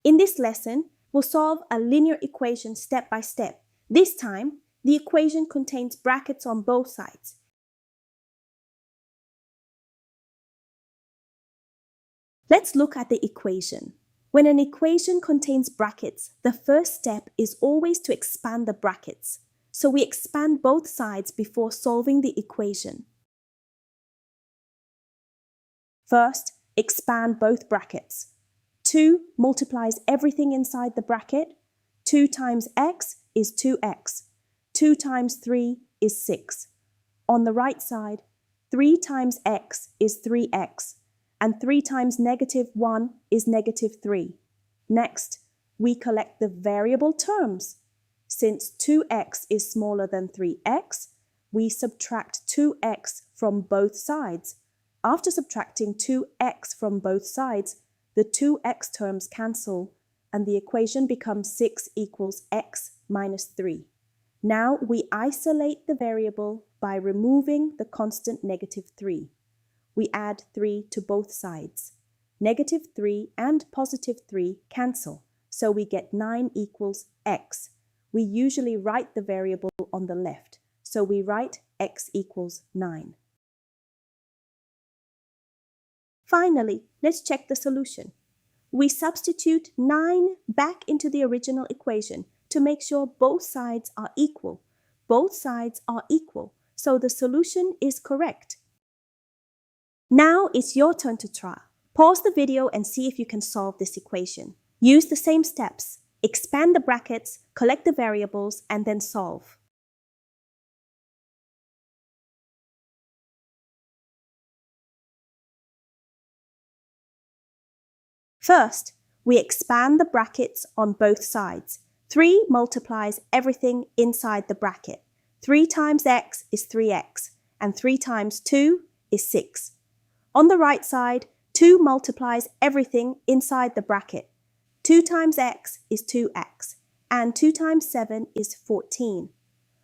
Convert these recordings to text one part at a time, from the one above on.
In this lesson, we'll solve a linear equation step by step. This time, the equation contains brackets on both sides. Let's look at the equation. When an equation contains brackets, the first step is always to expand the brackets. So we expand both sides before solving the equation. First, expand both brackets. 2 multiplies everything inside the bracket. 2 times x is 2x. 2 times 3 is 6. On the right side, 3 times x is 3x. And 3 times -1 is -3. Next, we collect the variable terms. Since 2x is smaller than 3x, we subtract 2x from both sides. After subtracting 2x from both sides, the 2x terms cancel, and the equation becomes 6 equals x minus 3. Now we isolate the variable by removing the constant -3. We add 3 to both sides. -3 and +3 cancel, so we get 9 equals x. We usually write the variable on the left, so we write x equals 9. Finally, let's check the solution. We substitute 9 back into the original equation to make sure both sides are equal. Both sides are equal, so the solution is correct. Now it's your turn to try. Pause the video and see if you can solve this equation. Use the same steps. Expand the brackets, collect the variables, and then solve. First, we expand the brackets on both sides. 3 multiplies everything inside the bracket. 3 times x is 3x, and 3 times 2 is 6. On the right side, 2 multiplies everything inside the bracket. 2 times x is 2x, and 2 times 7 is 14.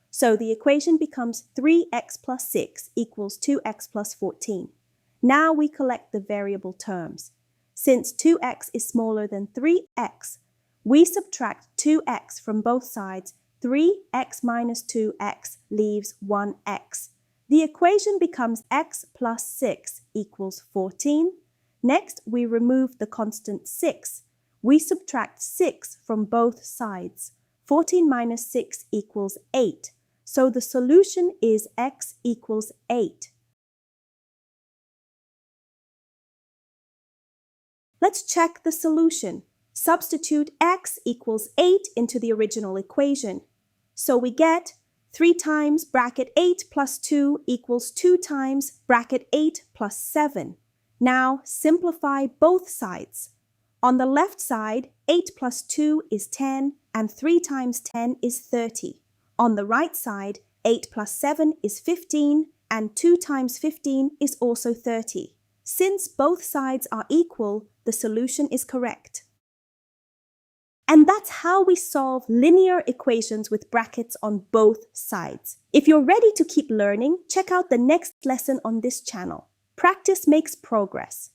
So the equation becomes 3x plus 6 equals 2x plus 14. Now we collect the variable terms. Since 2x is smaller than 3x, we subtract 2x from both sides. 3x minus 2x leaves 1x. The equation becomes x plus 6 equals 14. Next, we remove the constant 6. We subtract 6 from both sides. 14 minus 6 equals 8. So the solution is x equals 8. Let's check the solution. Substitute x equals 8 into the original equation. So we get 3 times bracket 8 plus 2 equals 2 times bracket 8 plus 7. Now simplify both sides. On the left side, 8 plus 2 is 10, and 3 times 10 is 30. On the right side, 8 plus 7 is 15, and 2 times 15 is also 30. Since both sides are equal, the solution is correct. And that's how we solve linear equations with brackets on both sides. If you're ready to keep learning, check out the next lesson on this channel. Practice makes progress.